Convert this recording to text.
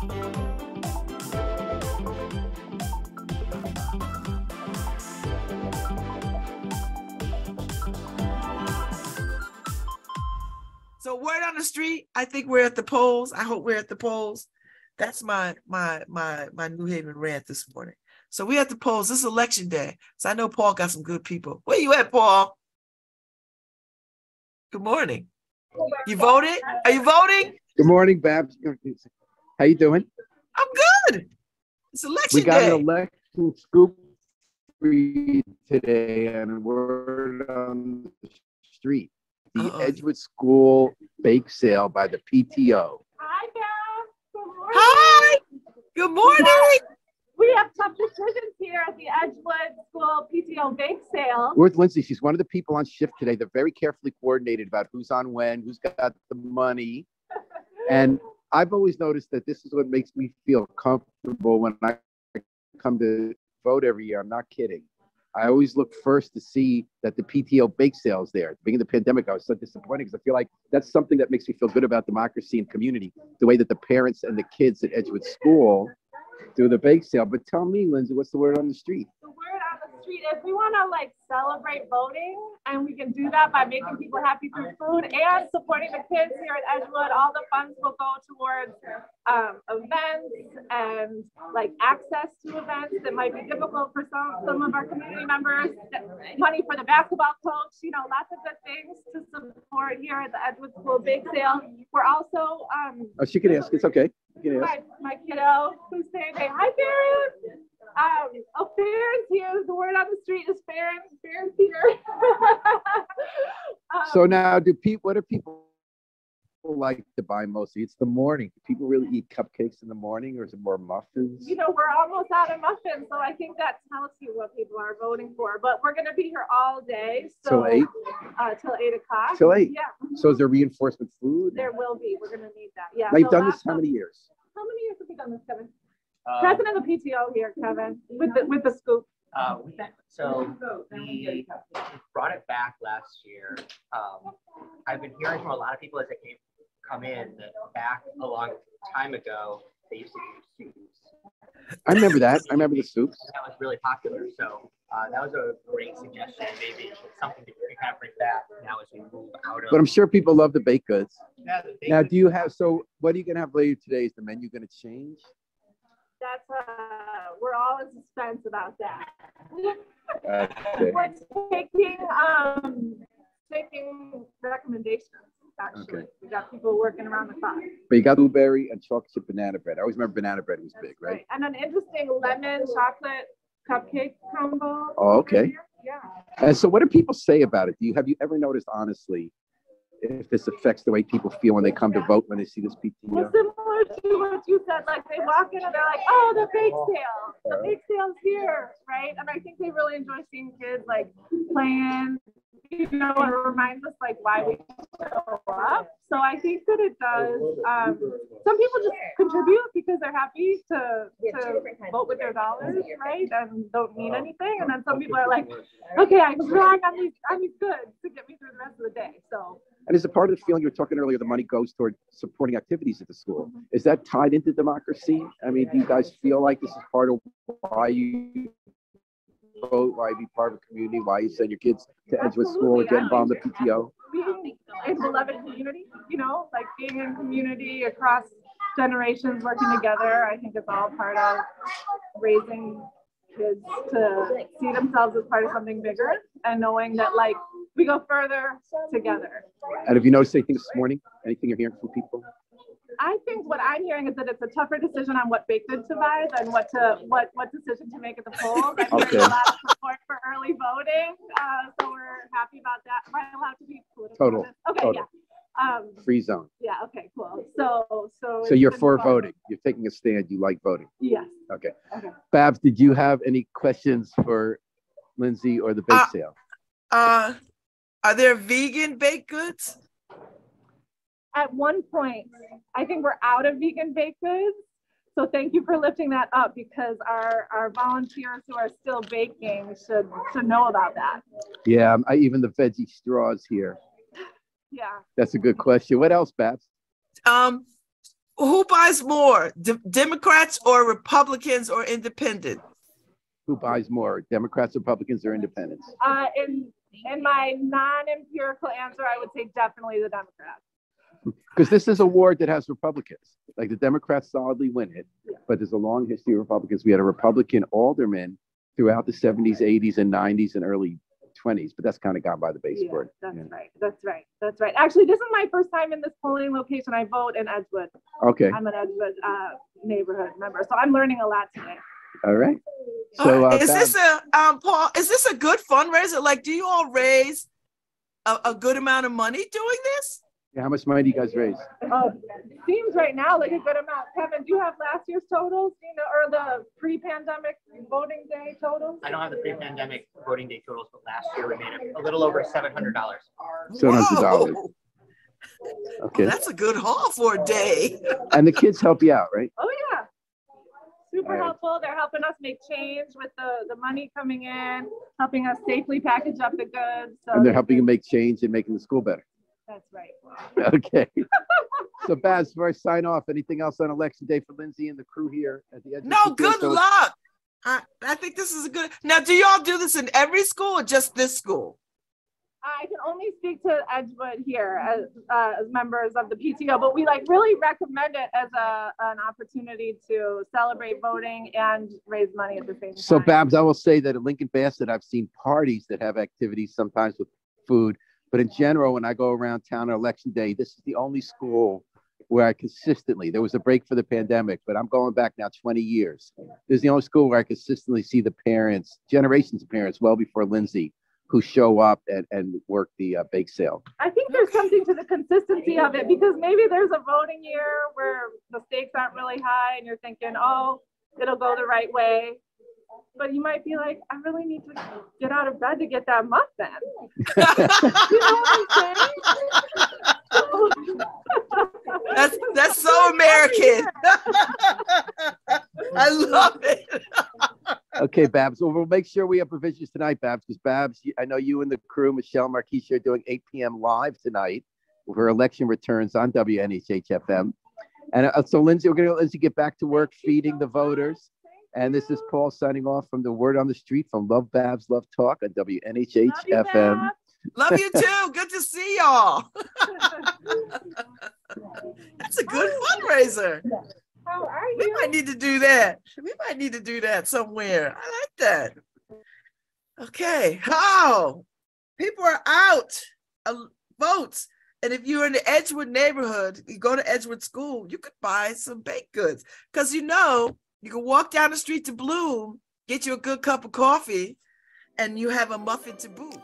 So word on the street, I think we're at the polls. I hope we're at the polls. That's my New Haven rant this morning. So we at the polls. This is election day. So I know Paul got some good people. Where you at, Paul? Good morning. You voted? Are you voting? Good morning, Babs. How you doing? I'm good. It's election day. We got an election scoop for you today, and word on the street. The Edgewood School bake sale by the PTO. Hi, Babs. Good morning. Hi. Good morning. We have tough decisions here at the Edgewood School PTO bake sale. We're with Lindsay. She's one of the people on shift today. They're very carefully coordinated about who's on when, who's got the money. And I've always noticed that this is what makes me feel comfortable when I come to vote every year. I'm not kidding. I always look first to see that the PTO bake sale is there. At the beginning of the pandemic, I was so disappointed because I feel like that's something that makes me feel good about democracy and community, the way that the parents and the kids at Edgewood School do the bake sale. But tell me, Lindsay, what's the word on the street? The word on the street is we want to celebrate voting, and we can do that by making people happy through food and supporting the kids here at Edgewood. All the funds will go towards events and access to events that might be difficult for some of our community members. Money for the basketball coach, lots of good things to support here at the Edgewood School bake sale. We're also oh, she can ask. It's okay. My kiddo who's saying, hey, hi, Farron. Farron's here. The word on the street is Farron's here. So now, what do people like to buy mostly? It's the morning. Do people really eat cupcakes in the morning, or is it more muffins? We're almost out of muffins, so I think that tells you what people are voting for. But we're going to be here all day. So, till 8? Till 8 o'clock. Till 8? Yeah. So is there reinforcement food? There will be. We're going to need that. Yeah. Now, you've done this how many years? How many years have we done this, Kevin? President of the PTO here, Kevin, with the scoop. We brought it back last year. I've been hearing from a lot of people as they come in that back a long time ago, they used to do soups. I remember that. I remember the soups. That was really popular. So that was a great suggestion. Maybe it's something that we can kind of bring back now as we move out of. But I'm sure people love the baked goods. Yeah, now, do you have, what are you going to have later today? Is the menu going to change? That's we're all in suspense about that. Okay. We're taking recommendations. Actually, okay. We got people working around the clock. But you got blueberry and chocolate chip banana bread. I always remember banana bread was big, right? And an interesting lemon chocolate cupcake combo. Oh, okay. Yeah. And so, what do people say about it? Have you ever noticed, honestly, if this affects the way people feel when they come to vote when they see this PTO? Well, similar to what you said, they walk in and they're like, oh, the bake sale. The bake sale's here, right? And I think they really enjoy seeing kids playing, and it reminds us why we show up. So I think that it does. Some people just contribute because they're happy to vote with their dollars, right? And don't mean anything. And then some people are like, okay, I'm drawing on these goods to get me through the rest of the day. So. And is a part of the feeling you were talking earlier, the money goes toward supporting activities at the school. Mm-hmm. Is that tied into democracy? I mean, do you guys feel like this is part of why you vote, why you be part of a community, why you send your kids to Edgewood School and get involved in the PTO? Being a beloved community, being in community across generations working together, I think it's all part of raising kids to see themselves as part of something bigger and knowing that we go further together. And have you noticed anything this morning? Anything you're hearing from people? I think what I'm hearing is that it's a tougher decision on what baked goods to buy than what decision to make at the polls. I'm hearing a lot of support for early voting, so we're happy about that. Am I allowed to be political? Total. Okay, total. Yeah. Free zone. Yeah. Okay. Cool. So you're for voting. You're taking a stand. You like voting. Yes. Okay. Babs, did you have any questions for Lindsay or the bake sale? Are there vegan baked goods? At one point, I think we're out of vegan baked goods. So thank you for lifting that up because our volunteers who are still baking should know about that. Yeah, even the veggie straws here. Yeah. That's a good question. What else, Babs? Who buys more, Democrats or Republicans or independents? Who buys more, Democrats, Republicans, or independents? In my non-empirical answer, I would say definitely the Democrats. Because this is a ward that has Republicans. Like the Democrats solidly win it, but there's a long history of Republicans. We had a Republican alderman throughout the 70s, 80s, and 90s and early 20s, but that's kind of gone by the baseboard. That's right. Actually, this is my first time in this polling location. I vote in Edgewood. Okay. I'm an Edgewood neighborhood member, so I'm learning a lot today. All right. So is this a Paul? Is this a good fundraiser? Like, do you all raise a good amount of money doing this? Yeah, how much money do you guys raise? Seems right now like a good amount. Kevin, do you have last year's totals? Or the pre-pandemic voting day totals? I don't have the pre-pandemic voting day totals, but last year we made a little over $700. $700. Okay. Well, that's a good haul for a day. And the kids help you out, right? Oh yeah. Super helpful. They're helping us make change with the money coming in, helping us safely package up the goods. So and they're helping you make change and making the school better. That's right. Okay. So Babs, before I sign off, anything else on election day for Lindsay and the crew here at the edge? No, good luck. I think this is a good. Now, do y'all do this in every school or just this school? I can only speak to Edgewood here as members of the PTO, but we really recommend it as an opportunity to celebrate voting and raise money at the same time. So Babs, I will say that at Lincoln Bassett, I've seen parties that have activities sometimes with food, but in general, when I go around town on election day, this is the only school where I consistently, there was a break for the pandemic, but I'm going back now 20 years. This is the only school where I consistently see the parents, generations of parents, well before Lindsay, who show up and work the bake sale. I think there's something to the consistency of it, because maybe there's a voting year where the stakes aren't really high and you're thinking, oh, it'll go the right way. But you might be like, I really need to get out of bed to get that muffin. You know what I'm saying? That's so American. I love it. Okay, Babs. Well, we'll make sure we have provisions tonight, Babs, because Babs, I know you and the crew, Michelle, Marquisha, are doing 8 p.m. live tonight with her election returns on WNHH-FM. And so, Lindsay, we're going to let Lindsay get back to work feeding the voters. And this is Paul signing off from the Word on the Street from Love Babs, Love Talk on WNHH-FM. Love you too. Good to see y'all. That's a good fundraiser. How are you? We might need to do that. We might need to do that somewhere. I like that. Okay. Oh, people are out. Votes. And if you're in the Edgewood neighborhood, you go to Edgewood School, you could buy some baked goods. Because you can walk down the street to Bloom, get you a good cup of coffee, and you have a muffin to boot.